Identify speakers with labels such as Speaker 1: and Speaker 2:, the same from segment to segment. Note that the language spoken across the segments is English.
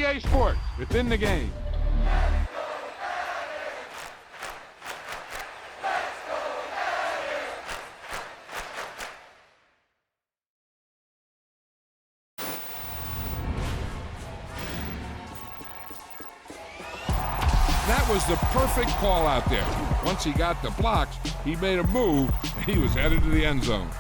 Speaker 1: EA Sports. It's in the game. That was the perfect call out there. Once he got the blocks, he made a move, and he was headed to the end zone.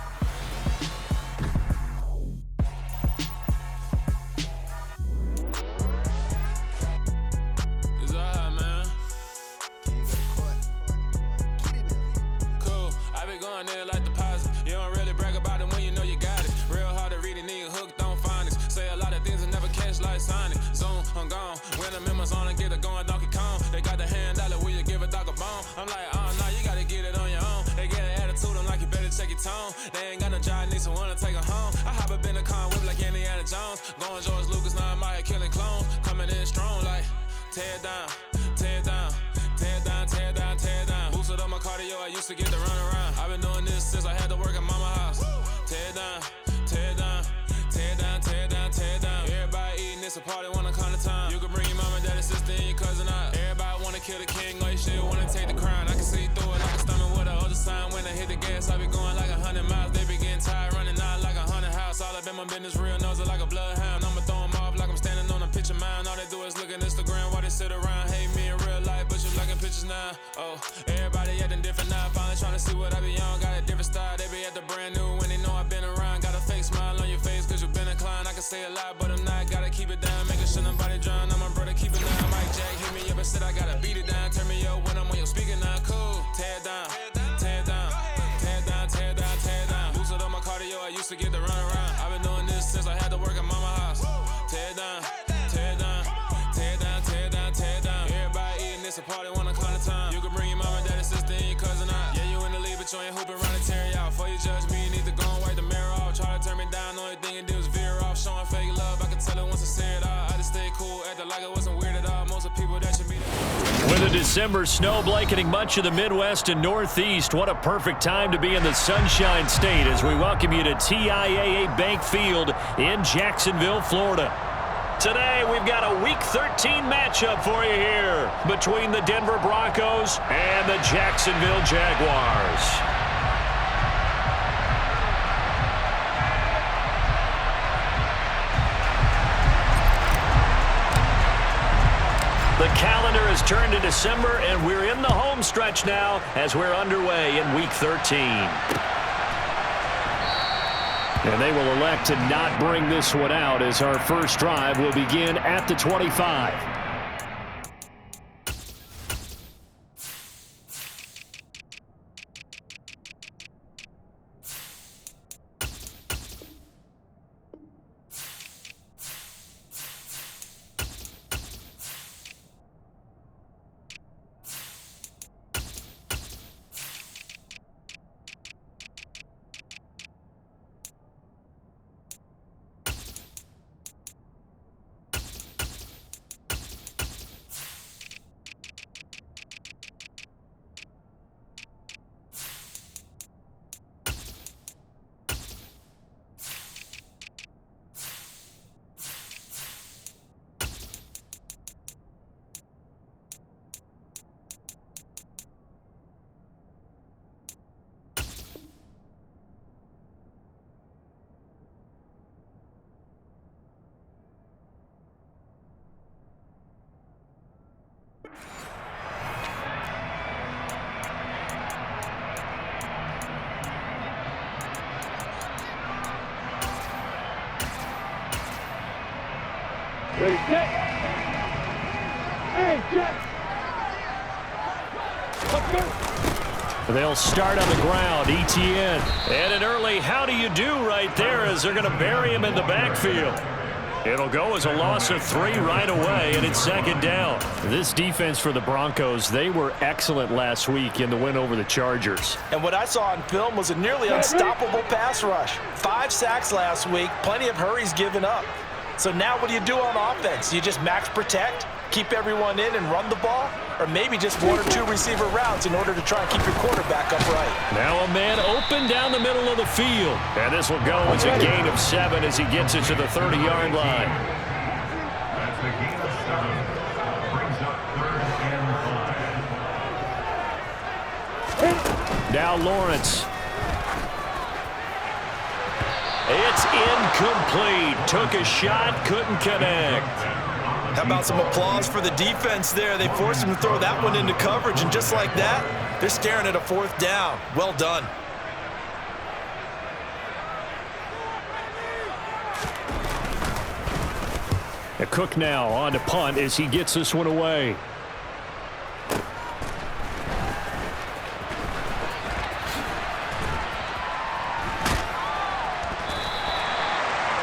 Speaker 2: They ain't got no job, need someone to take her home. I hop up in the car, whip like Indiana Jones. Going George Lucas, now I'm out here killing clones. Coming in strong like, tear down, tear down, tear down, tear down, tear down. Boosted up my cardio, I used to get to run around. I've been doing this since I had to work at mama house. Tear down, tear down, tear down, tear down, tear down. Everybody eating, it's a party, wanna come to time. You can bring your mama, daddy, sister, and your cousin out. Everybody wanna kill the king, or you shit wanna take the crown. I can see through it, I can stomach with the other sign. When I hit the gas, I be going like 100 miles. They be getting tired, running out like 100 house. All up in my business, real nose like a bloodhound. I'ma throw them off like I'm standing on a picture mound. All they do is look at Instagram while they sit around. Hate me in real life, but you liking pictures now. Oh, everybody acting different now. Finally trying to see what I be on. Got a different style, they be at the brand new when they know I've been around. Got a fake smile on your face cause you been inclined. I can say a lot, but I'm not. Gotta keep it down, making sure nobody drown. I'm my brother, keep it down. Mike Jack hit me up and said I gotta beat it down. Turn me up when I'm on your speaker now. Cool, tear down, tear down, tear down, tear down, tear down. Boosted up my cardio, I used to get to run around. I've been doing this since I had to work at mama house. Tear down, tear down, tear down, tear down, tear down. Everybody eating, it's a party, wanna climb the time. You can bring your mama, daddy, sister, and your cousin out. Yeah, you in the league, but you ain't hooping around and tear you out. Before you judge me, you need to go and wipe the mirror off. Try to turn me down, only thing you do is veer off. Showing fake love, I can tell it once I say it all. I just stay cool, acting like it wasn't weird at all. Most of the people that should be there.
Speaker 3: With a December snow blanketing much of the Midwest and Northeast, what a perfect time to be in the Sunshine State as we welcome you to TIAA Bank Field in Jacksonville, Florida. Today, we've got a Week 13 matchup for you here between the Denver Broncos and the Jacksonville Jaguars. The calendar has turned to December, and we're in the home stretch now as we're underway in Week 13. And they will elect to not bring this one out as our first drive will begin at the 25.
Speaker 1: Ready, set. Hey, Jack. Let's go.
Speaker 3: They'll start on the ground, ETN. And an early how do you do right there as they're going to bury him in the backfield. It'll go as a loss of 3 right away, and it's second down. This defense for the Broncos, they were excellent last week in the win over the Chargers.
Speaker 4: And what I saw on film was a nearly unstoppable pass rush. 5 sacks last week, plenty of hurries given up. So now what do you do on offense? You just max protect, keep everyone in and run the ball, or maybe just 1 or 2 receiver routes in order to try and keep your quarterback upright.
Speaker 3: Now a man open down the middle of the field. And this will go as a gain of 7 as he gets it to the 30-yard line.
Speaker 5: The game of 7 brings up 3rd and 5.
Speaker 3: Now Lawrence. It's incomplete. Took a shot, couldn't connect.
Speaker 4: How about some applause for the defense there? They forced him to throw that one into coverage, and just like that, they're staring at a 4th down. Well done.
Speaker 3: Cook now on to punt as he gets this one away.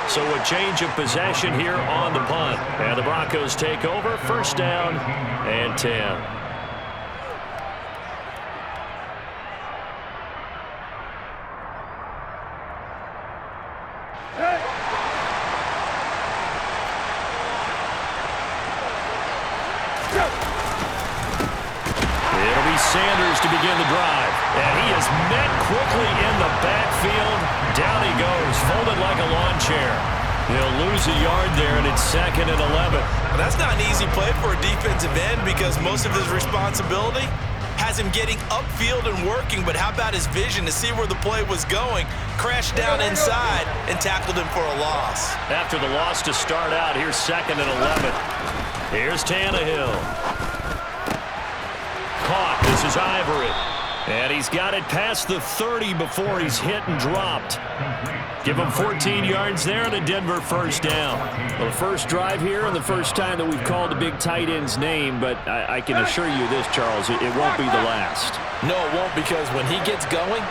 Speaker 3: So a change of possession here on the punt. And the Broncos take over. 1st down and 10. Sanders to begin the drive, and he is met quickly in the backfield. Down he goes, folded like a lawn chair. He'll lose a yard there, and it's 2nd and 11.
Speaker 4: Well, that's not an easy play for a defensive end because most of his responsibility has him getting upfield and working, but how about his vision to see where the play was going, crashed down inside, and tackled him for a loss.
Speaker 3: After the loss to start out, here's 2nd and 11. Here's Tannehill. Caught. This is Ivory. And he's got it past the 30 before he's hit and dropped. Give him 14 yards there and a Denver 1st down. Well, the first drive here and the first time that we've called a big tight end's name, but I can assure you this, Charles, it won't be the last.
Speaker 4: No, it won't, because when he gets going,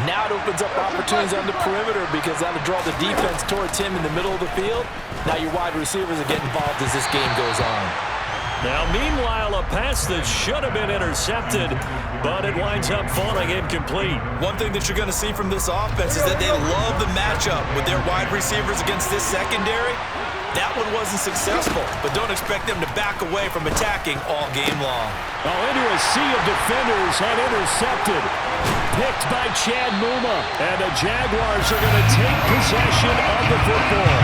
Speaker 4: now it opens up opportunities on the perimeter because that'll draw the defense towards him in the middle of the field. Now your wide receivers will get involved as this game goes on.
Speaker 3: Now, meanwhile, a pass that should have been intercepted, but it winds up falling incomplete.
Speaker 4: One thing that you're going to see from this offense is that they love the matchup with their wide receivers against this secondary. That one wasn't successful, but don't expect them to back away from attacking all game long.
Speaker 3: Oh, into a sea of defenders and intercepted. Picked by Chad Muma, and the Jaguars are going to take possession of the football.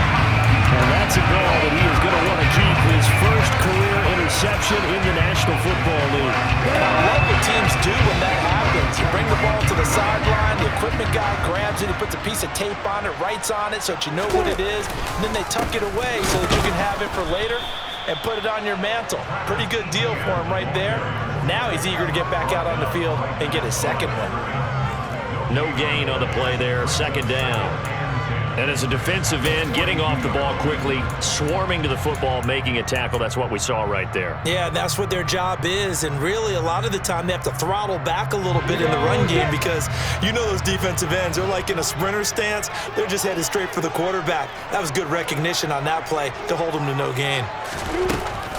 Speaker 3: And that's a ball that he is going to want to keep, his first career interception in the National Football League.
Speaker 4: I love what teams do when that happens. You bring the ball to the sideline, the equipment guy grabs it, he puts a piece of tape on it, writes on it so that you know what it is, and then they tuck it away so that you can have it for later and put it on your mantle. Pretty good deal for him right there. Now he's eager to get back out on the field and get his 2nd one.
Speaker 3: No gain on the play there, 2nd down. And as a defensive end, getting off the ball quickly, swarming to the football, making a tackle, that's what we saw right there.
Speaker 4: Yeah, that's what their job is, and really a lot of the time they have to throttle back a little bit in the run game because you know those defensive ends, they're like in a sprinter stance, they're just headed straight for the quarterback. That was good recognition on that play to hold them to no gain.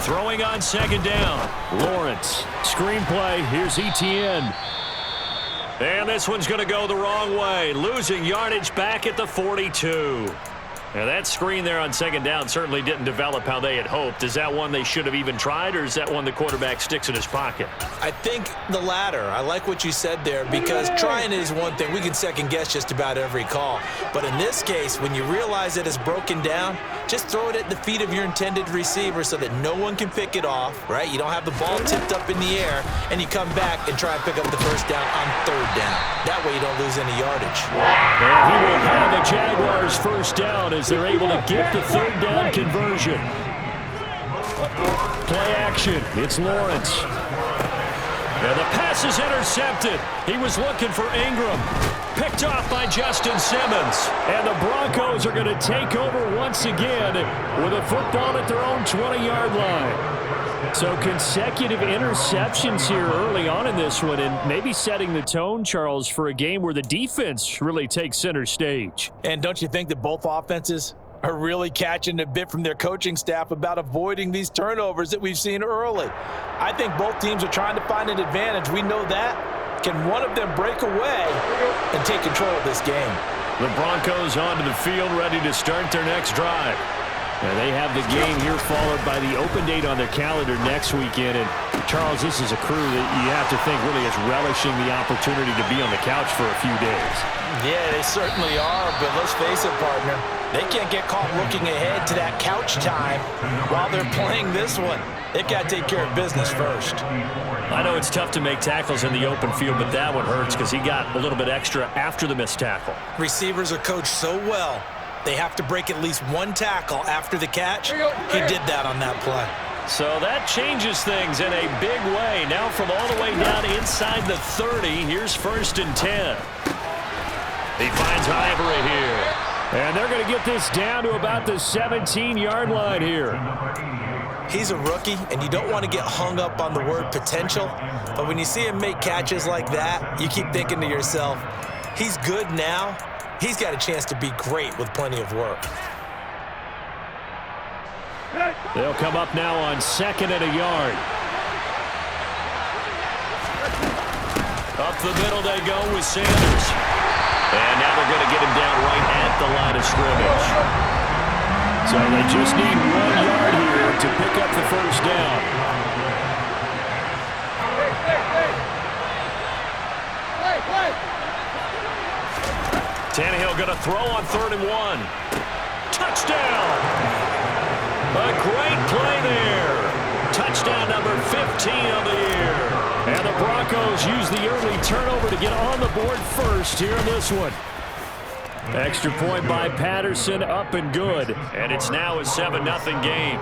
Speaker 3: Throwing on 2nd down, Lawrence. Screen play, here's Etienne. And this one's going to go the wrong way. Losing yardage back at the 42. Now that screen there on 2nd down certainly didn't develop how they had hoped. Is that one they should have even tried, or is that one the quarterback sticks in his pocket?
Speaker 4: I think the latter. I like what you said there because trying is one thing. We can second guess just about every call. But in this case, when you realize that it's broken down, just throw it at the feet of your intended receiver so that no one can pick it off, right? You don't have the ball tipped up in the air, and you come back and try and pick up the 1st down on 3rd down. That way you don't lose any yardage.
Speaker 3: And he will have the Jaguars 1st down as they're able to get the 3rd down conversion. Play action. It's Lawrence. And the pass is intercepted. He was looking for Ingram. Picked off by Justin Simmons. And the Broncos are going to take over once again with a football at their own 20-yard line. So consecutive interceptions here early on in this one, and maybe setting the tone, Charles, for a game where the defense really takes center stage.
Speaker 4: And don't you think that both offenses are really catching a bit from their coaching staff about avoiding these turnovers that we've seen early? I think both teams are trying to find an advantage. We know that. Can one of them break away and take control of this game?
Speaker 3: The Broncos onto the field, ready to start their next drive. And they have the game here followed by the open date on their calendar next weekend. And, Charles, this is a crew that you have to think really is relishing the opportunity to be on the couch for a few days.
Speaker 4: Yeah, they certainly are, but let's face it, partner. They can't get caught looking ahead to that couch time while they're playing this one. They've got to take care of business first.
Speaker 3: I know it's tough to make tackles in the open field, but that one hurts because he got a little bit extra after the missed tackle.
Speaker 4: Receivers are coached so well, they have to break at least one tackle after the catch. He did that on that play.
Speaker 3: So that changes things in a big way. Now from all the way down inside the 30, here's 1st and 10. He finds Ivory here. And they're going to get this down to about the 17-yard line here.
Speaker 4: He's a rookie, and you don't want to get hung up on the word potential. But when you see him make catches like that, you keep thinking to yourself, he's good now. He's got a chance to be great with plenty of work.
Speaker 3: They'll come up now on 2nd and a yard. Up the middle they go with Sanders. And now they're going to get him down right at the line of scrimmage. So they just need 1 yard here to pick up the 1st down. Tannehill going to throw on 3rd and 1. Touchdown! A great play there. Touchdown number 15 of the year. And the Broncos use the early turnover to get on the board first here in this one. Extra point by Patterson, up and good. And it's now a 7-0 game.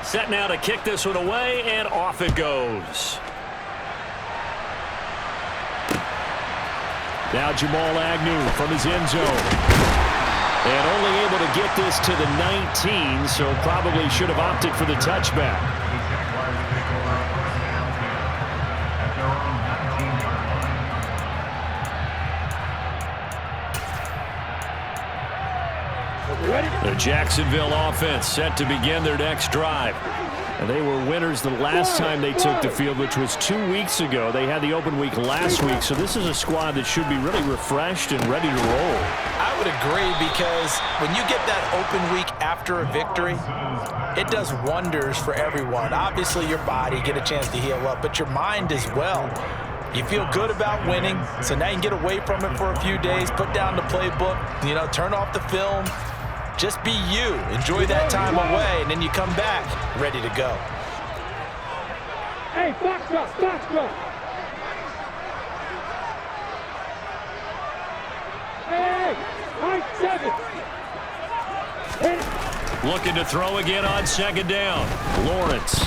Speaker 3: Set now to kick this one away, and off it goes. Now Jamal Agnew from his end zone. And only able to get this to the 19, so probably should have opted for the touchback. The Jacksonville offense set to begin their next drive. And they were winners the last time they took the field, which was 2 weeks ago. They had the open week last week, so this is a squad that should be really refreshed and ready to roll.
Speaker 4: I would agree, because when you get that open week after a victory, it does wonders for everyone. Obviously, your body, get a chance to heal up, but your mind as well. You feel good about winning, so now you can get away from it for a few days, put down the playbook, turn off the film. Just be you. Enjoy that time away, and then you come back ready to go.
Speaker 6: Hey, box up. Hey, Mike 7.
Speaker 3: Looking to throw again on 2nd down. Lawrence.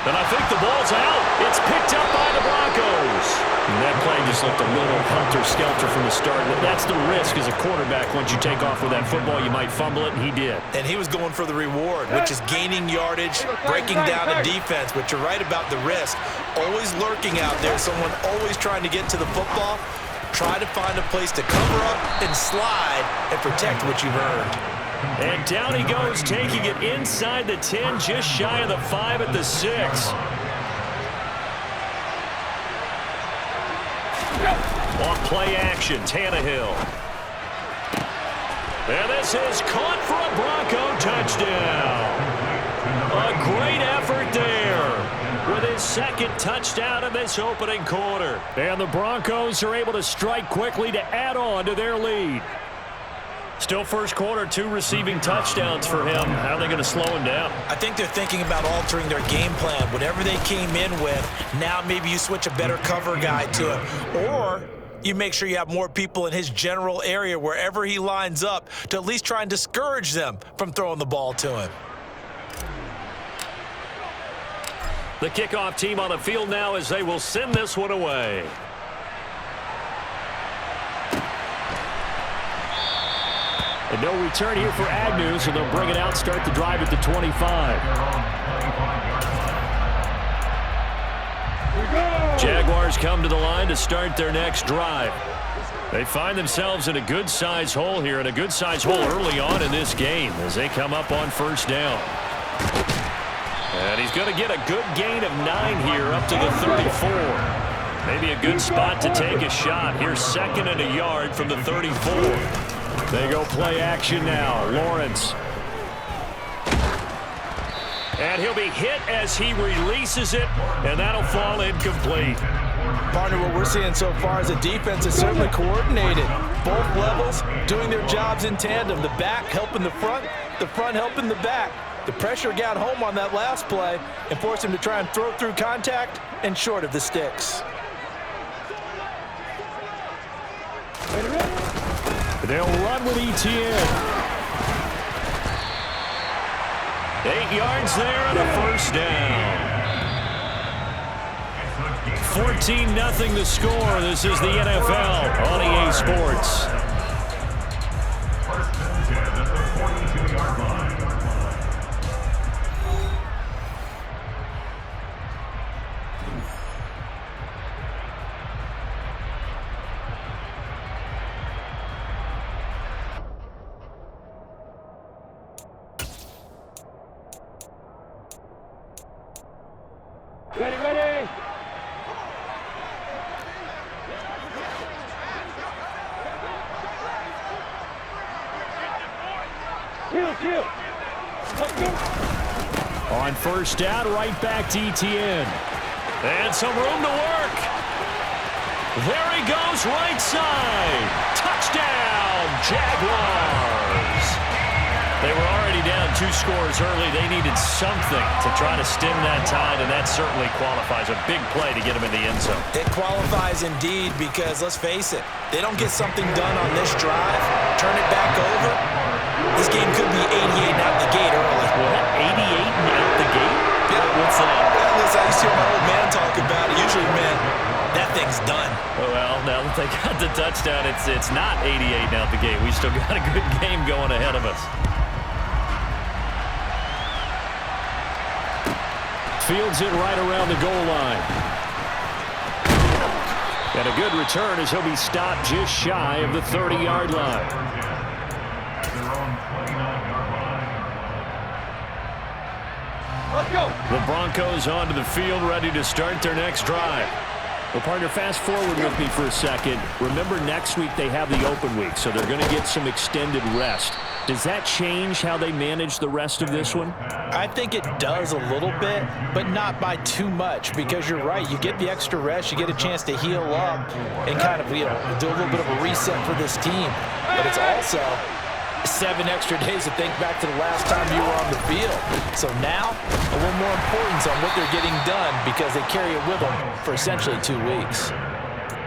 Speaker 3: And I think the ball's out. It's picked up by the Broncos. And that play just looked a little helter-skelter from the start. But that's the risk as a quarterback. Once you take off with that football, you might fumble it, and he did.
Speaker 4: And he was going for the reward, which is gaining yardage, breaking down the defense. But you're right about the risk. Always lurking out there, someone always trying to get to the football. Try to find a place to cover up and slide and protect what you've earned.
Speaker 3: And down he goes, taking it inside the 10, just shy of the 5 at the 6. On play action, Tannehill. And this is caught for a Bronco touchdown. A great effort there with his 2nd touchdown in this opening quarter. And the Broncos are able to strike quickly to add on to their lead. Still first quarter, 2 receiving touchdowns for him. How are they going to slow him down?
Speaker 4: I think they're thinking about altering their game plan. Whatever they came in with, now maybe you switch a better cover guy to it. Or you make sure you have more people in his general area wherever he lines up to at least try and discourage them from throwing the ball to him.
Speaker 3: The kickoff team on the field now as they will send this one away. And no return here for Agnew, so they'll bring it out, start the drive at the 25. Jaguars come to the line to start their next drive. They find themselves in a good-sized hole here, and a good-sized hole early on in this game as they come up on first down. And he's going to get a good gain of 9 here up to the 34. Maybe a good spot to take a shot. Here's 2nd and a yard from the 34. They go play action now. Lawrence. And he'll be hit as he releases it, and that'll fall incomplete.
Speaker 4: Partner, what we're seeing so far is the defense is certainly coordinated. Both levels doing their jobs in tandem. The back helping the front helping the back. The pressure got home on that last play and forced him to try and throw through contact and short of the sticks.
Speaker 3: They'll run with Etienne. 8 yards there and a first down. 14-0 the score. This is the NFL on EA Sports.
Speaker 5: First and 10 at the 42-yard line.
Speaker 6: Ready, ready. Chill. Let's go.
Speaker 3: On first down, right back to Etienne. And some room to work. There he goes, right side. Touchdown, Jaguars. They were already down 2 scores early. They needed something to try to stem that tide, and that certainly qualifies. A big play to get them in the end zone.
Speaker 4: It qualifies indeed because, let's face it, they don't get something done on this drive, turn it back over, this game could be 88 out the gate early.
Speaker 3: What, 88 out the gate?
Speaker 4: Yeah.
Speaker 3: What's that?
Speaker 4: Well, listen, I used to hear my old man talk about it. Usually, man, that thing's done.
Speaker 3: Well, now that they got the touchdown, it's not 88 out the gate. We still got a good game going ahead of us. Fields it right around the goal line. And a good return as he'll be stopped just shy of the 30-yard line.
Speaker 6: Let's go.
Speaker 3: The Broncos onto the field, ready to start their next drive. Well, partner, fast forward with me for a second. Remember, next week they have the open week, so they're going to get some extended rest. Does that change how they manage the rest of this one?
Speaker 4: I think it does a little bit, but not by too much, because you're right. You get the extra rest, you get a chance to heal up and kind of, do a little bit of a reset for this team. But it's also 7 extra days to think back to the last time you were on the field. So now, a little more importance on what they're getting done because they carry it with them for essentially 2 weeks.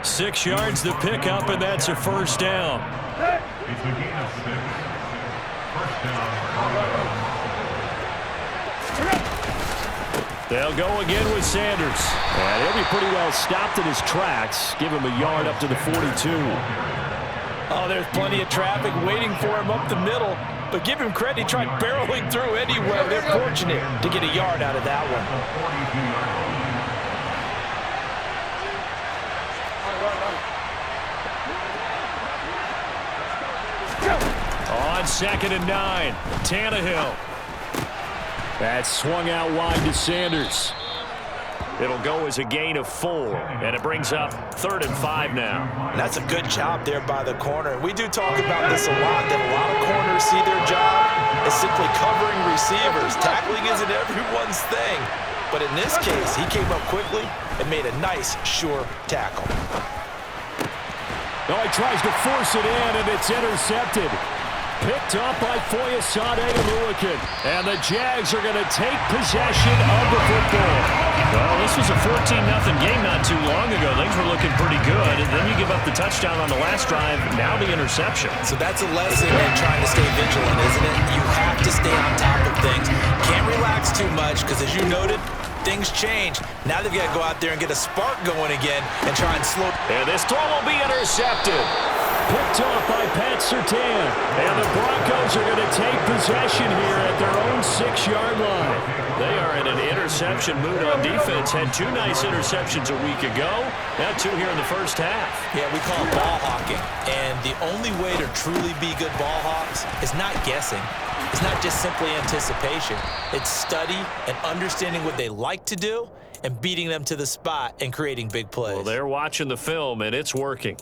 Speaker 3: 6 yards the pickup, and that's a first down.
Speaker 5: It's a gain of 6. First down.
Speaker 3: They'll go again with Sanders. And he'll be pretty well stopped in his tracks. Give him a yard up to the 42.
Speaker 4: Oh, there's plenty of traffic waiting for him up the middle. But give him credit, he tried barreling through anywhere. They're fortunate to get a yard out of that one.
Speaker 3: On 2nd and 9, Tannehill. That's swung out wide to Sanders. It'll go as a gain of 4, and it brings up 3rd and 5 now.
Speaker 4: And that's a good job there by the corner. We do talk about this a lot, that a lot of corners see their job as simply covering receivers. Tackling isn't everyone's thing. But in this case, he came up quickly and made a nice, sure tackle.
Speaker 3: No, he tries to force it in, and it's intercepted. Picked up by Foyesade and Lewican. And the Jags are going to take possession of the football. Well, this was a 14-0 game not too long ago. Things were looking pretty good. And then you give up the touchdown on the last drive. Now the interception.
Speaker 4: So that's a lesson in trying to stay vigilant, isn't it? You have to stay on top of things. Can't relax too much because, as you noted, things change. Now they've got to go out there and get a spark going again and try and slow.
Speaker 3: And this throw will be intercepted. Picked off by Pat Surtain. And the Broncos are going to take possession here at their own 6-yard line. They are in an interception mood on defense. Had 2 nice interceptions a week ago. Now 2 here in the first half.
Speaker 4: Yeah, we call it ball hawking. And the only way to truly be good ball hawks is not guessing. It's not just simply anticipation. It's study and understanding what they like to do and beating them to the spot and creating big plays.
Speaker 3: Well, they're watching the film, and it's working.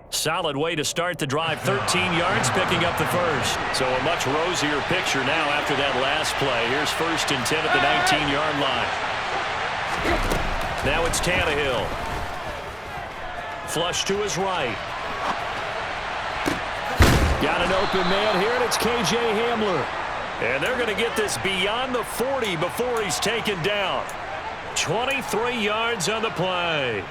Speaker 3: Solid way to start the drive. 13 yards, picking up the first. So a much rosier picture now after that last play. Here's 1st and 10 at the 19-yard line. Now it's Tannehill. Flush to his right. Got an open man here, and it's K.J. Hamler. And they're going to get this beyond the 40 before he's taken down. 23 yards on the play.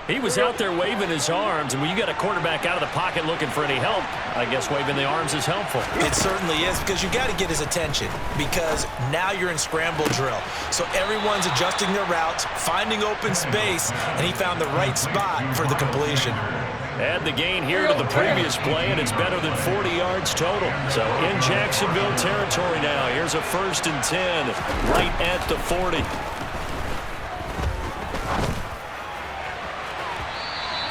Speaker 3: He was out there waving his arms, and when you got a quarterback out of the pocket looking for any help, I guess waving the arms is helpful.
Speaker 4: It certainly is, because you got to get his attention, because now you're in scramble drill. So everyone's adjusting their routes, finding open space, and he found the right spot for the completion.
Speaker 3: Add the gain here to the previous play, and it's better than 40 yards total. So in Jacksonville territory now. Here's a 1st and 10 right at the 40.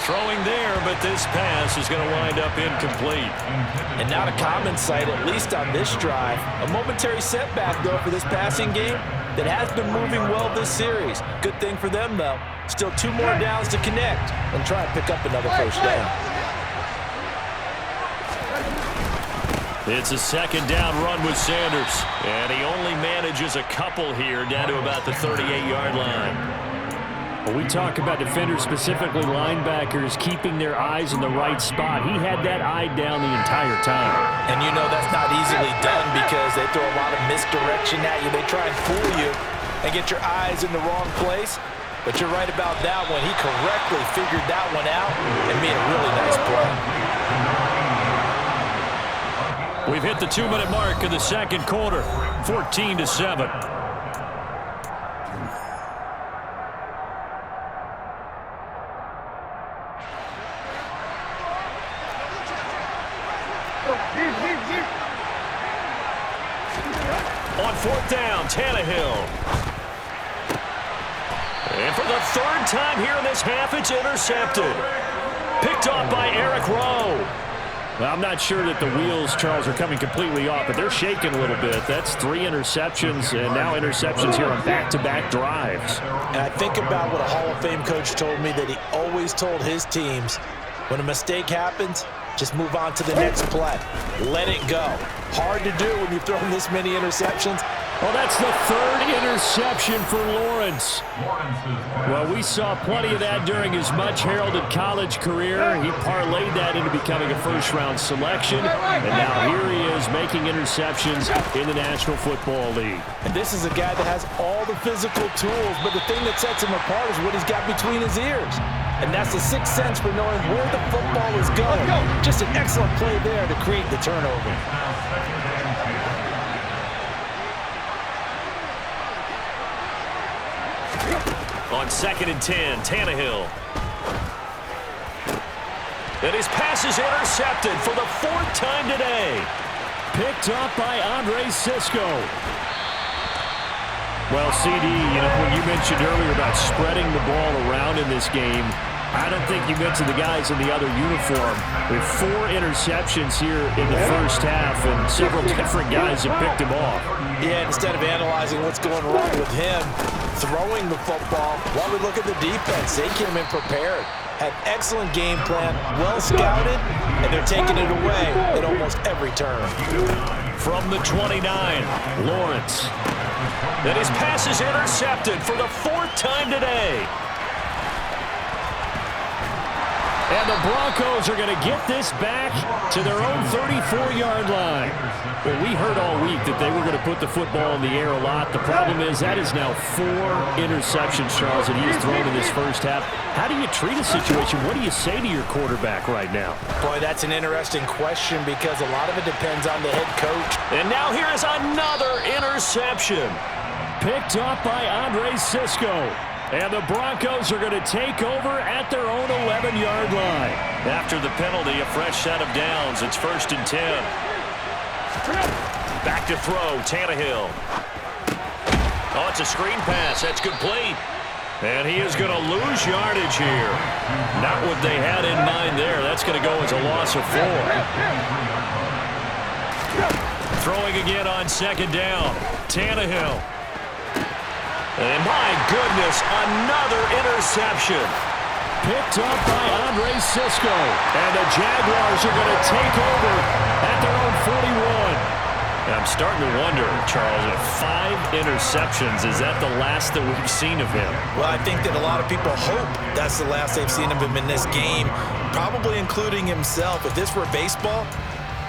Speaker 3: Throwing there, but this pass is going to wind up incomplete.
Speaker 4: And not a common sight, at least on this drive. A momentary setback, though, for this passing game that has been moving well this series. Good thing for them, though. Still 2 more downs to connect and try and pick up another first down.
Speaker 3: It's a 2nd down run with Sanders. And he only manages a couple here down to about the 38-yard line. When we talk about defenders, specifically linebackers, keeping their eyes in the right spot, he had that eye down the entire time.
Speaker 4: And you know that's not easily done because they throw a lot of misdirection at you. They try and fool you and get your eyes in the wrong place. But you're right about that one. He correctly figured that one out and made a really nice play.
Speaker 3: We've hit the 2-minute mark in the 2nd quarter, 14-7. On 4th down, Tannehill. And for the 3rd time here in this half, it's intercepted. Picked off by Eric Rowe. Well, I'm not sure that the wheels, Charles, are coming completely off, but they're shaking a little bit. That's 3 interceptions, and now interceptions here on back-to-back drives.
Speaker 4: And I think about what a Hall of Fame coach told me, that he always told his teams, when a mistake happens, just move on to the next play. Let it go. Hard to do when you've thrown this many interceptions.
Speaker 3: Well, that's the 3rd interception for Lawrence. Well, we saw plenty of that during his much-heralded college career. He parlayed that into becoming a first-round selection, and now here he is making interceptions in the National Football League.
Speaker 4: And this is a guy that has all the physical tools, but the thing that sets him apart is what he's got between his ears. And that's the 6th sense for knowing where the football is going. Just an excellent play there to create the turnover.
Speaker 3: On 2nd and 10, Tannehill. And his pass is intercepted for the 4th time today. Picked up by Andre Cisco. Well, CD, you know, when you mentioned earlier about spreading the ball around in this game, I don't think you mentioned the guys in the other uniform. With 4 interceptions here in the first half, and several different guys have picked him off.
Speaker 4: Yeah, instead of analyzing what's going wrong with him throwing the football, while we look at the defense, they came in prepared. Had excellent game plan, well scouted, and they're taking it away at almost every turn.
Speaker 3: From the 29, Lawrence. And his pass is intercepted for the 4th time today. And the Broncos are going to get this back to their own 34-yard line. Well, we heard all week that they were going to put the football in the air a lot. The problem is that is now 4 interceptions, Charles, that he has thrown in this first half. How do you treat a situation? What do you say to your quarterback right now?
Speaker 4: Boy, that's an interesting question because a lot of it depends on the head coach.
Speaker 3: And now here is another interception. Picked up by Andre Cisco. And the Broncos are going to take over at their own 11-yard line. After the penalty, a fresh set of downs. It's 1st and 10. Back to throw, Tannehill. Oh, it's a screen pass. That's complete. And he is going to lose yardage here. Not what they had in mind there. That's going to go as a loss of 4. Throwing again on second down. Tannehill. And my goodness, another interception. Picked up by Andre Sisco. And the Jaguars are going to take over at their own 41. I'm starting to wonder, Charles, if 5 interceptions, is that the last that we've seen of him?
Speaker 4: Well, I think that a lot of people hope that's the last they've seen of him in this game, probably including himself. If this were baseball,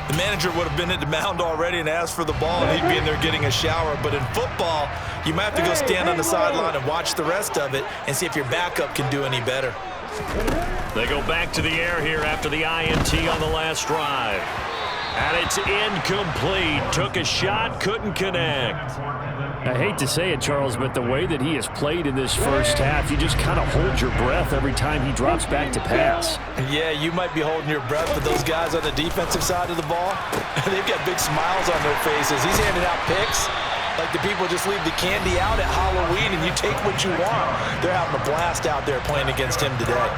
Speaker 4: the manager would have been at the mound already and asked for the ball, and he'd be in there getting a shower. But in football, you might have to go stand on the sideline and watch the rest of it and see if your backup can do any better.
Speaker 3: They go back to the air here after the INT on the last drive. And it's incomplete. Took a shot, couldn't connect. I hate to say it, Charles, but the way that he has played in this first half, you just kind of hold your breath every time he drops back to pass.
Speaker 4: Yeah, you might be holding your breath, but those guys on the defensive side of the ball, they've got big smiles on their faces. He's handing out picks like the people just leave the candy out at Halloween and you take what you want. They're having a blast out there playing against him today.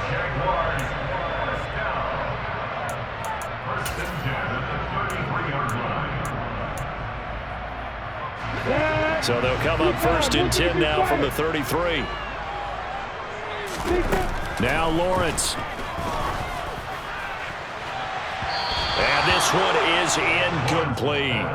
Speaker 3: So they'll come up 1st and 10 now from the 33. Now Lawrence. And this one is incomplete.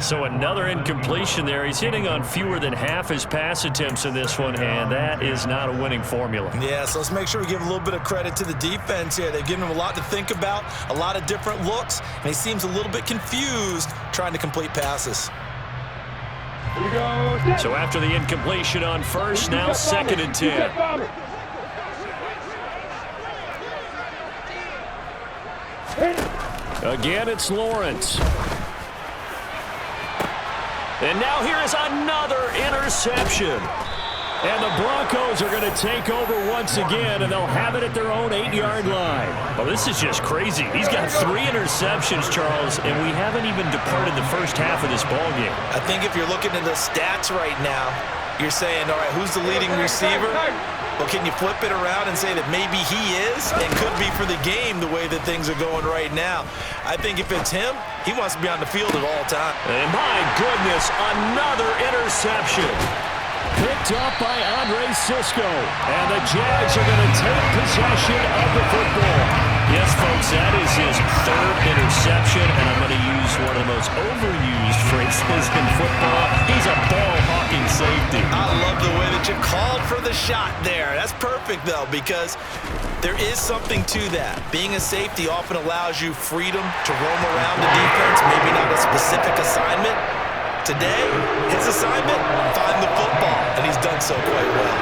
Speaker 3: So another incompletion there. He's hitting on fewer than half his pass attempts in this one, and that is not a winning formula.
Speaker 4: Yeah, so let's make sure we give a little bit of credit to the defense here. They've given him a lot to think about, a lot of different looks, and he seems a little bit confused trying to complete passes.
Speaker 3: So after the incompletion on first, now 2nd and 10. Again, it's Lawrence. And now here is another interception. And the Broncos are going to take over once again, and they'll have it at their own 8-yard line. Well, this is just crazy. He's got 3 interceptions, Charles, and we haven't even departed the first half of this ballgame.
Speaker 4: I think if you're looking at the stats right now, you're saying, all right, who's the leading receiver? Well, can you flip it around and say that maybe he is and could be for the game the way that things are going right now? I think if it's him, he wants to be on the field at all times.
Speaker 3: And my goodness, another interception. Picked up by Andre Sisco. And the Jags are going to take possession of the football. Yes, folks, that is his 3rd interception, and I'm going to use one of the most overused phrases in football. He's a ball-hawking safety.
Speaker 4: I love the way that you called for the shot there. That's perfect, though, because there is something to that. Being a safety often allows you freedom to roam around the defense, maybe not a specific assignment. Today, his assignment, find the football, and he's done so quite well.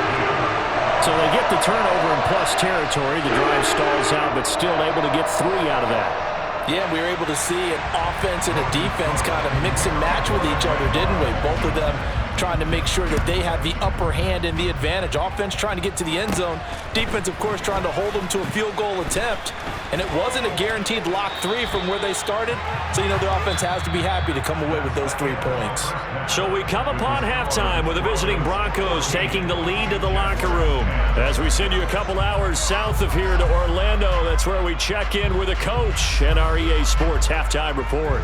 Speaker 3: So they get the turnover in plus territory. The drive stalls out, but still able to get 3 out of that.
Speaker 4: Yeah, we were able to see an offense and a defense kind of mix and match with each other, didn't we? Both of them trying to make sure that they have the upper hand and the advantage. Offense trying to get to the end zone. Defense, of course, trying to hold them to a field goal attempt. And it wasn't a guaranteed lock 3 from where they started. So, you know, the offense has to be happy to come away with those 3 points.
Speaker 3: So we come upon halftime with the visiting Broncos taking the lead to the locker room. As we send you a couple hours south of here to Orlando, that's where we check in with a coach and our EA Sports Halftime Report.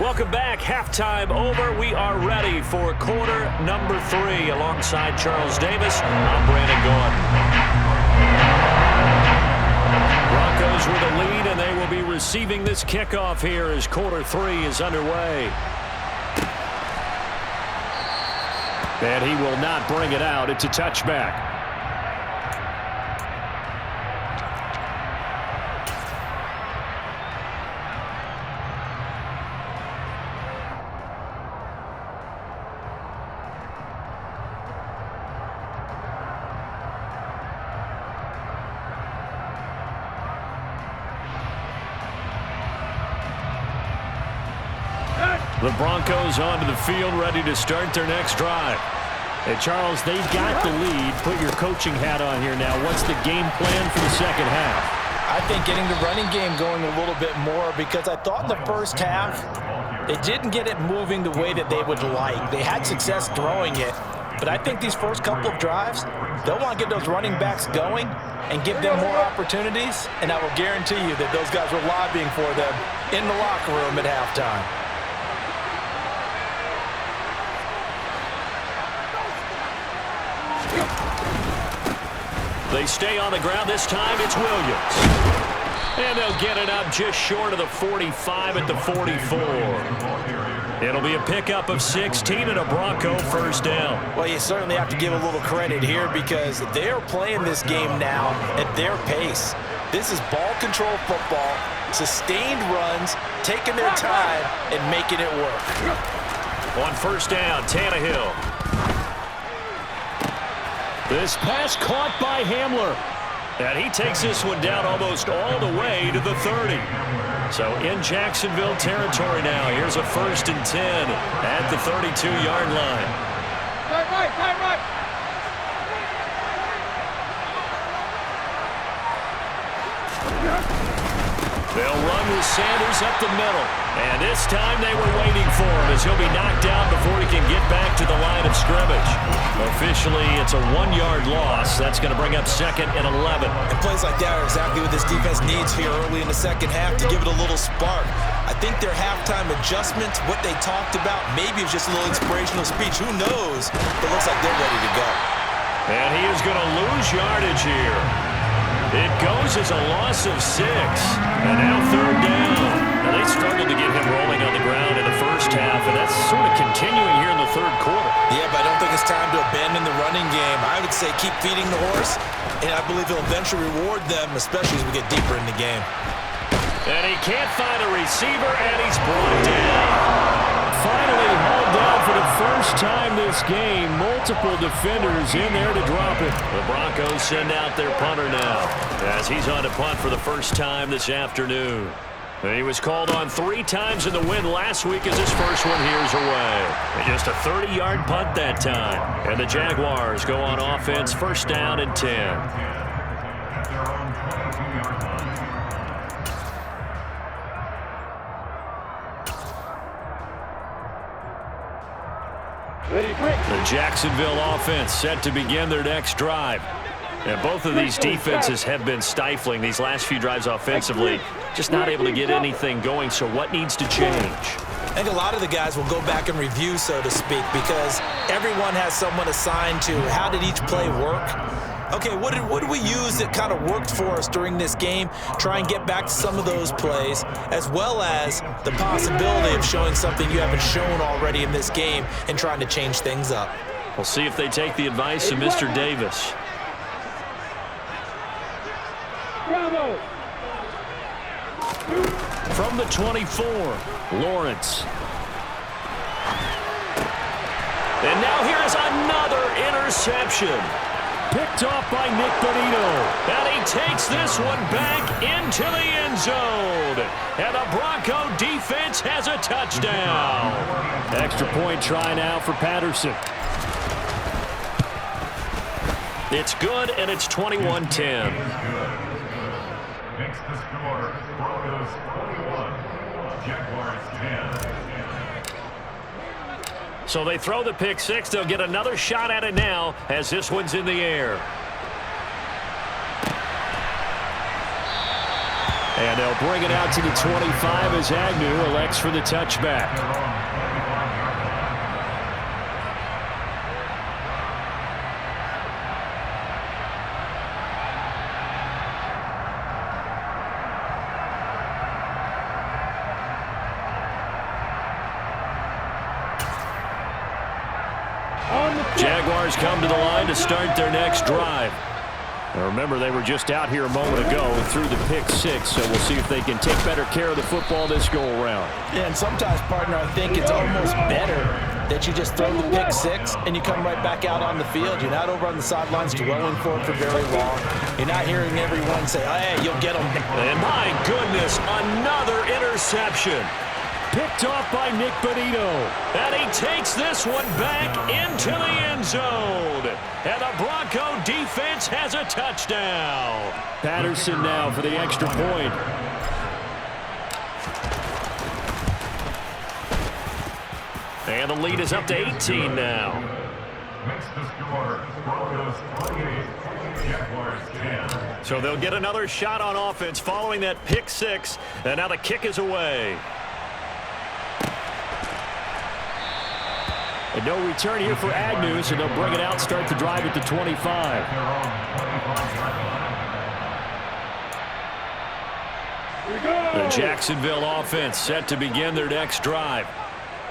Speaker 3: Welcome back. Halftime over. We are ready for quarter number 3. Alongside Charles Davis, I'm Brandon Gordon. Broncos with a lead, and they will be receiving this kickoff here as quarter 3 is underway. And he will not bring it out. It's a touchback. The Broncos onto the field, ready to start their next drive.
Speaker 7: Hey, Charles, they've got the lead. Put your coaching hat on here now. What's the game plan for the second half?
Speaker 4: I think getting the running game going a little bit more, because I thought in the first half they didn't get it moving the way that they would like. They had success throwing it, but I think these first couple of drives, they'll want to get those running backs going and give them more opportunities, and I will guarantee you that those guys were lobbying for them in the locker room at halftime.
Speaker 3: They stay on the ground. This time it's Williams. And they'll get it up just short of the 45 at the 44. It'll be a pickup of 16 and a Bronco first down.
Speaker 4: Well, you certainly have to give a little credit here because they're playing this game now at their pace. This is ball control football, sustained runs, taking their time and making it work.
Speaker 3: On first down, Tannehill.
Speaker 7: This pass caught by Hamler.
Speaker 3: And he takes this one down almost all the way to the 30. So in Jacksonville territory now. Here's a 1st and 10 at the 32-yard line.
Speaker 6: Tight right.
Speaker 3: They'll run with Sanders up the middle. And this time they were waiting for him as he'll be knocked down before he can get back to the line of scrimmage. Officially, it's a 1-yard loss. That's going to bring up 2nd and 11.
Speaker 4: And plays like that are exactly what this defense needs here early in the second half to give it a little spark. I think their halftime adjustments, what they talked about, maybe it's just a little inspirational speech. Who knows? But it looks like they're ready to go.
Speaker 3: And he is going to lose yardage here. It goes as a loss of 6. And now 3rd down. Now they struggled to get him rolling on the ground in the first half, and that's sort of continuing here in the 3rd quarter.
Speaker 4: Yeah, but I don't think it's time to abandon the running game. I would say keep feeding the horse, and I believe he'll eventually reward them, especially as we get deeper in the game.
Speaker 3: And he can't find a receiver, and he's brought down.
Speaker 7: Finally hauled down for the first time this game. Multiple defenders in there to drop it.
Speaker 3: The Broncos send out their punter now as he's on to punt for the first time this afternoon. And he was called on 3 times in the win last week as his first one here's away. And just a 30-yard punt that time. And the Jaguars go on offense, 1st down and 10.
Speaker 5: At their own 22-yard line.
Speaker 6: Ready, quick.
Speaker 3: The Jacksonville offense set to begin their next drive. And both of these defenses have been stifling these last few drives offensively. Just not able to get anything going, so what needs to change?
Speaker 4: I think a lot of the guys will go back and review, so to speak, because everyone has someone assigned to how did each play work. Okay, what did we use that kind of worked for us during this game? Try and get back to some of those plays, as well as the possibility of showing something you haven't shown already in this game and trying to change things up.
Speaker 3: We'll see if they take the advice of Mr. Davis.
Speaker 6: Bravo.
Speaker 3: From the 24, Lawrence. And now here's another interception. Picked off by Nick Bonito. And he takes this one back into the end zone. And the Bronco defense has a touchdown.
Speaker 7: Extra point try now for Patterson.
Speaker 3: It's good, and it's 21-10.
Speaker 5: Makes the score Broncos 21, Jaguars 10.
Speaker 3: So they throw the pick 6. They'll get another shot at it now as this one's in the air. And they'll bring it out to the 25 as Agnew elects for the touchback. Jaguars come to the line to start their next drive. Now remember, they were just out here a moment ago and threw the pick 6, so we'll see if they can take better care of the football this go-around.
Speaker 4: Yeah, and sometimes, partner, I think it's almost better that you just throw the pick 6 and you come right back out on the field. You're not over on the sidelines dwelling for it for very long. You're not hearing everyone say, oh, hey, you'll get them.
Speaker 3: And my goodness, another interception. picked off by Nick Bonito. And he takes this one back into the end zone. And the Bronco defense has a touchdown. Patterson now for the extra point. And the lead is up to 18 now.
Speaker 5: Makes the score. Broncos 28, Jaguars 10.
Speaker 3: So they'll get another shot on offense following that pick six. And now the kick is away. And no return here for Agnew, so they'll bring it out, start the drive at the 25. The Jacksonville offense set to begin their next drive.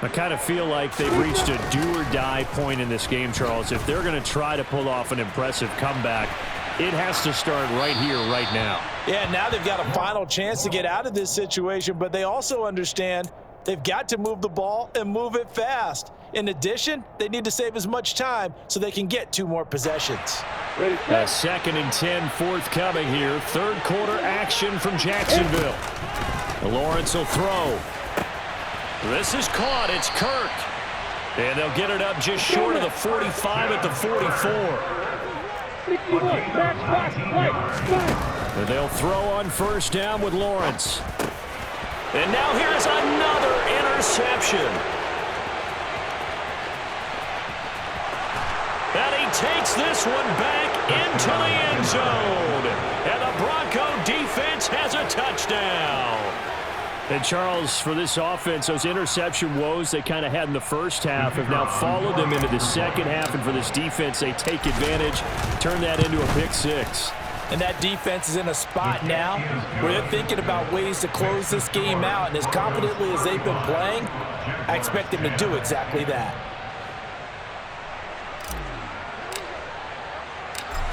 Speaker 3: I kind of feel like they've reached a do-or-die point in this game, Charles. If they're going to try to pull off an impressive comeback, it has to start right here, right now.
Speaker 4: Yeah, now they've got a final chance to get out of this situation, but they also understand they've got to move the ball and move it fast. In addition, they need to save as much time so they can get 2 more possessions.
Speaker 3: A 2nd and 10 forthcoming here. Third quarter action from Jacksonville. Lawrence will throw. This is caught. It's Kirk. And they'll get it up just short of the 45 at the 44. And they'll throw on first down with Lawrence. And now here's another interception. And he takes this one back into the end zone. And the Bronco defense has a touchdown. And Charles, for this offense, those interception woes they kind of had in the first half have now followed them into the second half. And for this defense, they take advantage, turn that into a pick six.
Speaker 4: And that defense is in a spot now where they're thinking about ways to close this game out. And as confidently as they've been playing, I expect them to do exactly that.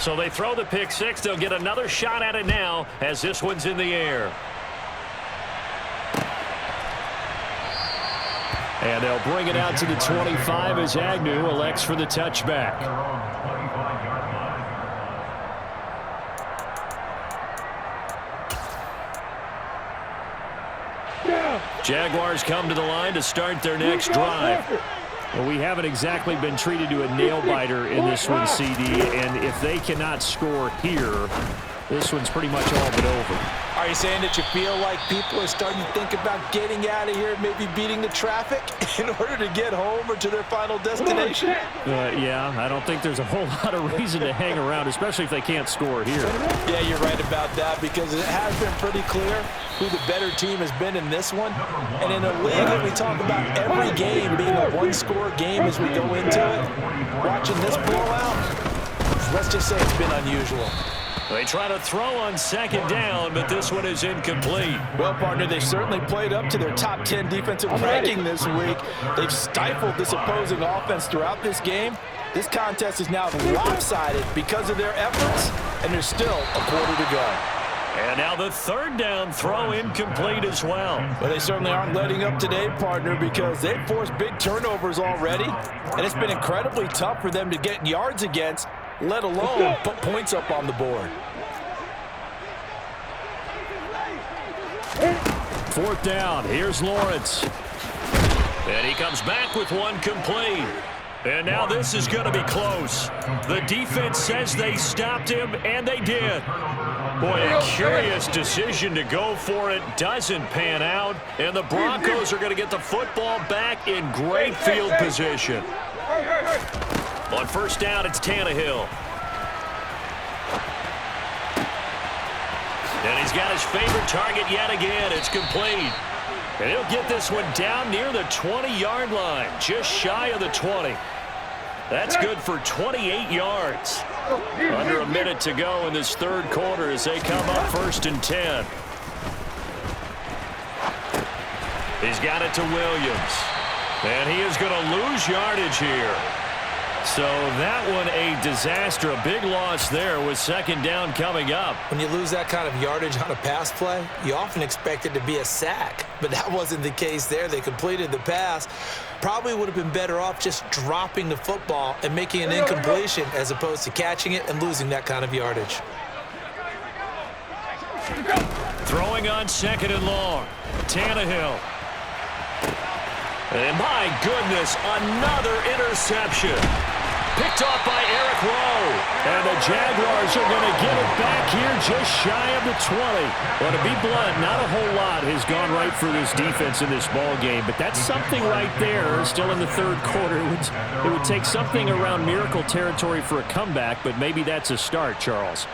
Speaker 3: So they throw the pick six. They'll get another shot at it now as this one's in the air. And they'll bring it out to the 25 as Agnew elects for the touchback. Jaguars come to the line to start their next drive. Well, we haven't exactly been treated to a nail-biter in this one, CD, and if they cannot score here, this one's pretty much all but over.
Speaker 4: Are you saying that you feel like people are starting to think about getting out of here, maybe beating the traffic in order to get home or to their final destination?
Speaker 3: Yeah, I don't think there's a whole lot of reason to hang around, especially if they can't score here.
Speaker 4: Yeah, you're right about that, because it has been pretty clear who the better team has been in this one. And in a league that we talk about every game being a one-score game as we go into it, watching this blowout, let's just say it's been unusual.
Speaker 3: They try to throw on second down, but this one is incomplete.
Speaker 4: Well, partner, they certainly played up to their top 10 defensive ranking this week. They've stifled this opposing offense throughout this game. This contest is now lopsided because of their efforts, and there's still a quarter to go.
Speaker 3: And now the third down throw incomplete as well.
Speaker 4: But they certainly aren't letting up today, partner, because they've forced big turnovers already, and it's been incredibly tough for them to get yards against, let alone put points up on the board.
Speaker 3: Fourth down, here's Lawrence. And he comes back with one complete. And now this is going to be close. The defense says they stopped him, and they did. Boy, a curious decision to go for it. Doesn't pan out. And the Broncos are going to get the football back in great field position. On first down, it's Tannehill. And he's got his favorite target yet again. It's complete. And he'll get this one down near the 20-yard line, just shy of the 20. That's good for 28 yards. Under a minute to go in this third quarter as they come up first and 10. He's got it to Williams. And he is going to lose yardage here. So that one a disaster. A big loss there with second down coming up.
Speaker 4: When you lose that kind of yardage on a pass play, you often expect it to be a sack. But that wasn't the case there. They completed the pass. Probably would have been better off just dropping the football and making an incompletion as opposed to catching it and losing that kind of yardage.
Speaker 3: Throwing on second and long. Tannehill. And my goodness, another interception. Picked off by Eric Rowe. And the Jaguars are going to get it back here just shy of the 20. Well, to be blunt, not a whole lot has gone right for this defense in this ball game, but that's something right there still in the third quarter. It would take something around miracle territory for a comeback, but maybe that's a start, Charles.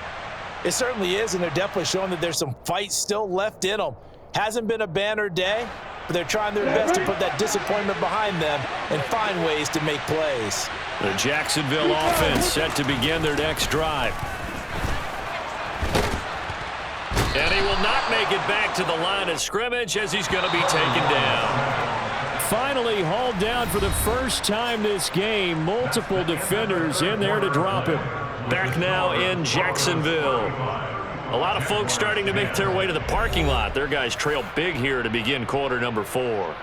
Speaker 4: It certainly is, and they're definitely showing that there's some fight still left in them. Hasn't been a banner day, but they're trying their best to put that disappointment behind them and find ways to make plays.
Speaker 3: The Jacksonville offense set to begin their next drive. And he will not make it back to the line of scrimmage as he's going to be taken down. Finally hauled down for the first time this game. Multiple defenders in there to drop him. Back now in Jacksonville. A lot of folks starting to make their way to the parking lot. Their guys trail big here to begin quarter number 4.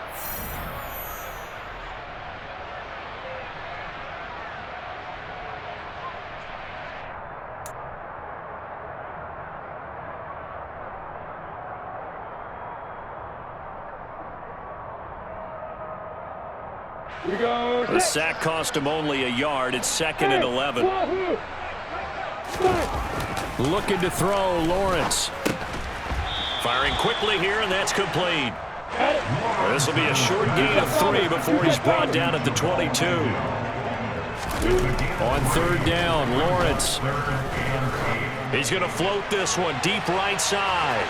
Speaker 3: The sack cost him only a yard. It's 2nd and 11. Looking to throw, Lawrence. Firing quickly here, and that's complete. This will be a short gain of 3 before he's brought down at the 22. On 3rd down, Lawrence. He's going to float this one deep right side.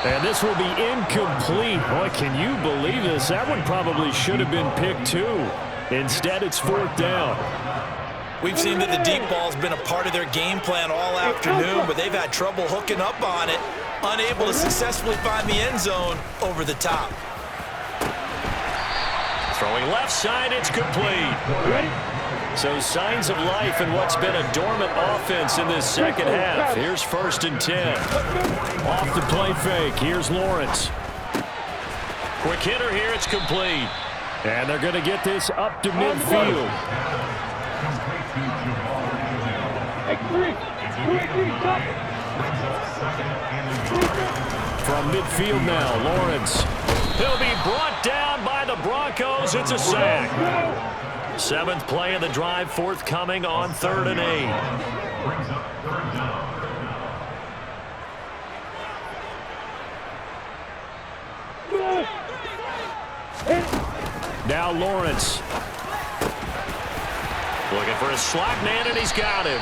Speaker 3: And this will be incomplete. Boy, can you believe this? That one probably should have been picked too. Instead, it's 4th down.
Speaker 4: We've seen that the deep ball's been a part of their game plan all afternoon, but they've had trouble hooking up on it, unable to successfully find the end zone over the top.
Speaker 3: Throwing left side, it's complete. So signs of life in what's been a dormant offense in this second half. Here's 1st and 10. Off the play fake. Here's Lawrence. Quick hitter here. It's complete. And they're going to get this up to midfield. From midfield now, Lawrence. He'll be brought down by the Broncos. It's a sack. 7th play of the drive, forthcoming on 3rd and 8. Now Lawrence. Looking for a slot man, and he's got him.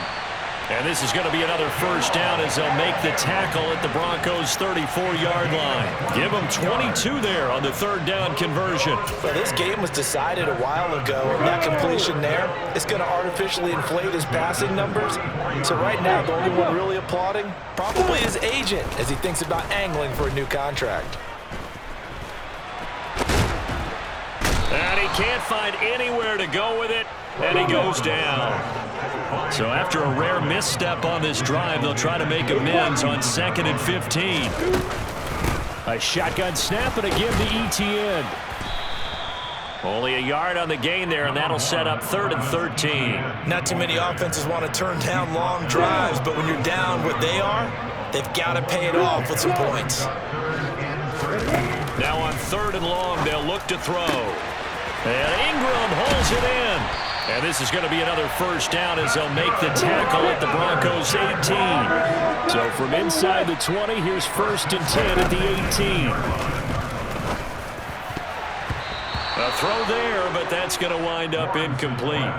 Speaker 3: And this is going to be another 1st down as they'll make the tackle at the Broncos' 34-yard line. Give them 22 there on the 3rd down conversion.
Speaker 4: Well, this game was decided a while ago, and that completion there is going to artificially inflate his passing numbers. So right now, the only one really applauding probably his agent as he thinks about angling for a new contract.
Speaker 3: And he can't find anywhere to go with it, and he goes down. So after a rare misstep on this drive, they'll try to make amends on 2nd and 15. A shotgun snap and again to Etienne. Only a yard on the gain there, and that'll set up 3rd and 13.
Speaker 4: Not too many offenses want to turn down long drives, but when you're down what they are, they've got to pay it off with some points.
Speaker 3: Now on 3rd and long, they'll look to throw. And Ingram holds it in. And this is going to be another 1st down as they'll make the tackle at the Broncos' 18. So from inside the 20, here's 1st and 10 at the 18. A throw there, but that's going to wind up incomplete.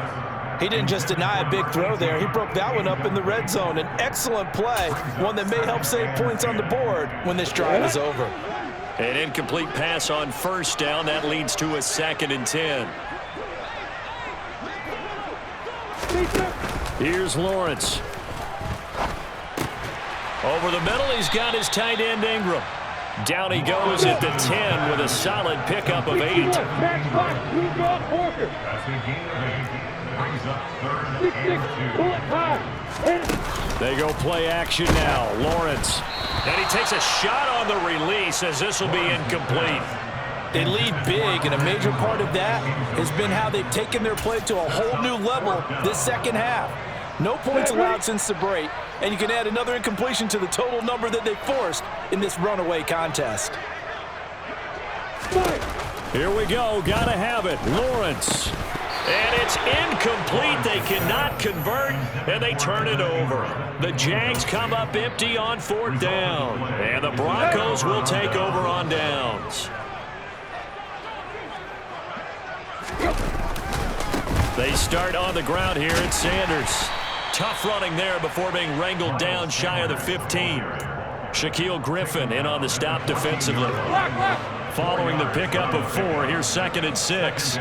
Speaker 4: He didn't just deny a big throw there. He broke that one up in the red zone. An excellent play, one that may help save points on the board when this drive is over.
Speaker 3: An incomplete pass on 1st down. That leads to a 2nd and 10. Here's Lawrence. Over the middle, he's got his tight end Ingram. Down he goes at the 10 with a solid pickup of 8.
Speaker 5: That's a gain of 8. Brings up 3rd and 2.
Speaker 3: They go play action now. Lawrence. And he takes a shot on the release as this will be incomplete.
Speaker 4: They lead big, and a major part of that has been how they've taken their play to a whole new level this second half. No points allowed since the break, and you can add another incompletion to the total number that they forced in this runaway contest.
Speaker 3: Here we go. Gotta have it. Lawrence. And it's incomplete. They cannot convert, and they turn it over. The Jags come up empty on 4th down, and the Broncos will take over on downs. They start on the ground here at Sanders. Tough running there before being wrangled down shy of the 15. Shaquille Griffin in on the stop defensively. Following the pickup of 4, here's 2nd and 6.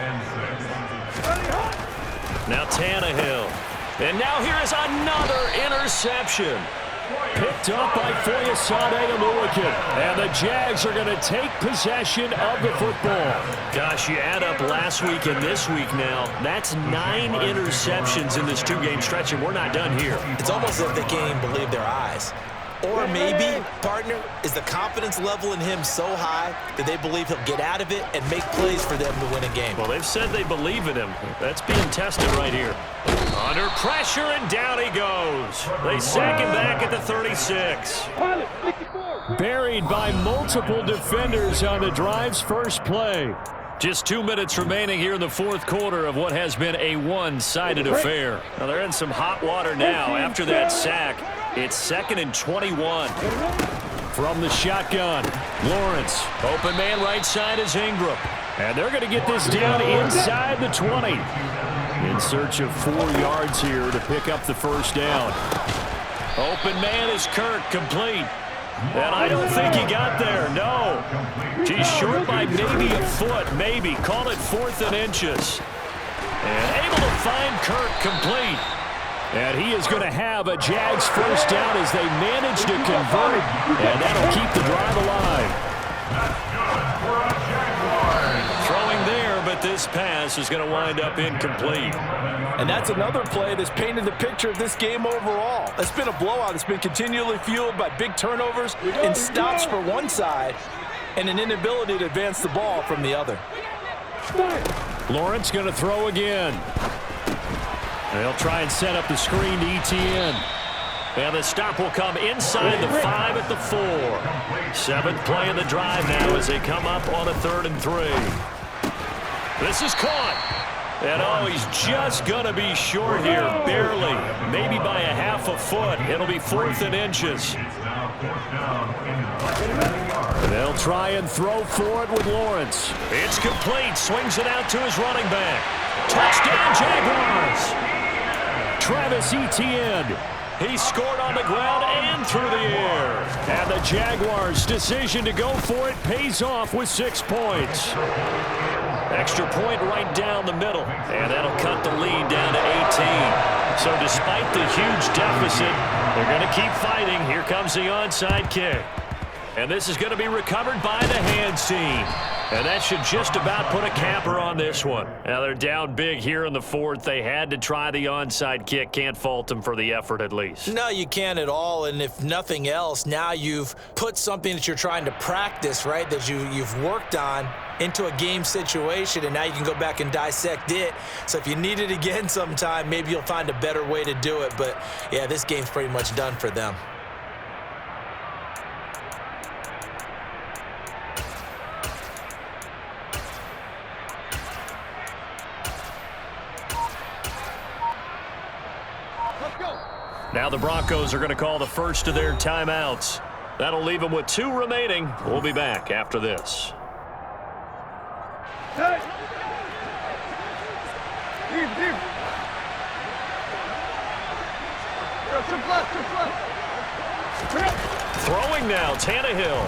Speaker 3: Now Tannehill. And now here is another interception. Picked up by Foyesade Amulican. And the Jags are going to take possession of the football. Gosh, you add up last week and this week now. That's 9 interceptions in this 2-game stretch, and we're not done here.
Speaker 4: It's almost as if they can't even believe their eyes. Or maybe, partner, is the confidence level in him so high that they believe he'll get out of it and make plays for them to win a game.
Speaker 3: Well, they've said they believe in him. That's being tested right here. Under pressure, and down he goes. They sack him back at the 36. Buried by multiple defenders on the drive's first play. Just 2 minutes remaining here in the 4th quarter of what has been a one-sided affair. Now they're in some hot water now after that sack. It's 2nd and 21. From the shotgun, Lawrence. Open man right side is Ingram. And they're going to get this down inside the 20. In search of 4 yards here to pick up the first down. Open man is Kirk, complete. And I don't think he got there, no. He's short by maybe a foot, maybe. Call it 4th and inches. And able to find Kirk, complete. And he is going to have a Jags first down as they manage to convert. And that'll keep the drive alive. Throwing there, but this pass is going to wind up incomplete.
Speaker 4: And that's another play that's painted the picture of this game overall. It's been a blowout. It's been continually fueled by big turnovers and stops for one side and an inability to advance the ball from the other.
Speaker 3: Lawrence going to throw again. They'll try and set up the screen to Etienne. And the stop will come inside the 5 at the 4. 7th play of the drive now as they come up on a 3rd and 3. This is caught. And oh, he's just going to be short here, barely. Maybe by a half a foot. It'll be 4th and inches. They'll try and throw for it with Lawrence. It's complete. Swings it out to his running back. Touchdown, Jaguars. Travis Etienne. He scored on the ground and through the air. And the Jaguars' decision to go for it pays off with 6 points. Extra point right down the middle. And that'll cut the lead down to 18. So despite the huge deficit, they're going to keep fighting. Here comes the onside kick. And this is going to be recovered by the hands team. And that should just about put a capper on this one. Now they're down big here in the 4th. They had to try the onside kick. Can't fault them for the effort at least.
Speaker 4: No, you can't at all. And if nothing else, now you've put something that you're trying to practice, right, that you've worked on into a game situation, and now you can go back and dissect it. So if you need it again sometime, maybe you'll find a better way to do it. But, yeah, this game's pretty much done for them.
Speaker 3: Now the Broncos are going to call the first of their timeouts. That'll leave them with 2 remaining. We'll be back after this. Throwing now, Tannehill.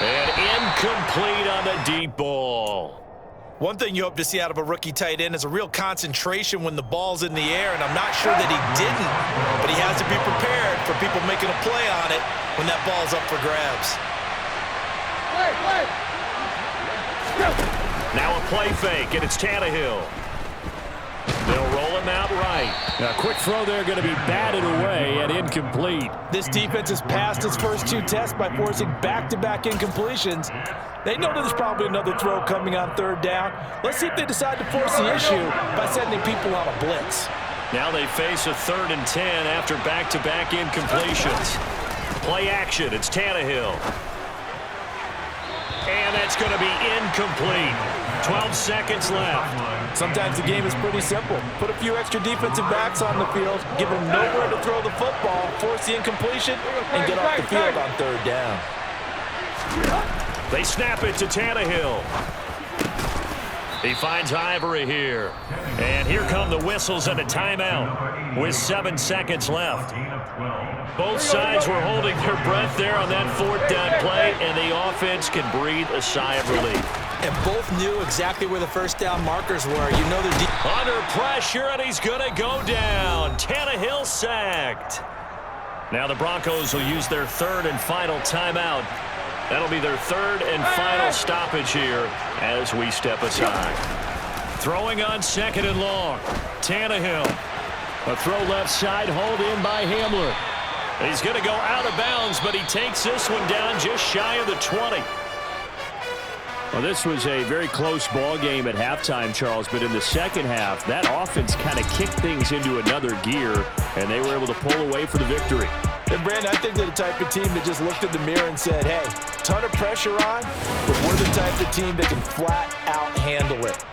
Speaker 3: And incomplete on the deep ball.
Speaker 4: One thing you hope to see out of a rookie tight end is a real concentration when the ball's in the air, and I'm not sure that he didn't, but he has to be prepared for people making a play on it when that ball's up for grabs.
Speaker 3: Now a play fake, and it's Tannehill. They'll roll him out right. A quick throw there going to be batted away and incomplete.
Speaker 4: This defense has passed its first 2 tests by forcing back-to-back incompletions. They know there's probably another throw coming on 3rd down. Let's see if they decide to force the issue by sending people on a blitz.
Speaker 3: Now they face a 3rd and 10 after back-to-back incompletions. Play action, it's Tannehill. That's going to be incomplete. 12 seconds left.
Speaker 4: Sometimes the game is pretty simple. Put a few extra defensive backs on the field, give them nowhere to throw the football, force the incompletion, and get off the field on third down.
Speaker 3: They snap it to Tannehill. He finds Ivory here. And here come the whistles and a timeout with 7 seconds left. Both sides were holding their breath there on that fourth down play, and the offense can breathe a sigh of relief.
Speaker 4: And both knew exactly where the first down markers were. You know they're deep.
Speaker 3: Under pressure, and he's going to go down. Tannehill sacked. Now the Broncos will use their third and final timeout. That'll be their third and final stoppage here as we step aside. Throwing on second and long. Tannehill. A throw left side, hauled in by Hamler. He's going to go out of bounds, but he takes this one down just shy of the 20.
Speaker 7: Well, this was a very close ball game at halftime, Charles, but in the second half, that offense kind of kicked things into another gear, and they were able to pull away for the victory.
Speaker 4: And Brandon, I think they're the type of team that just looked in the mirror and said, hey, ton of pressure on, but we're the type of team that can flat out handle it.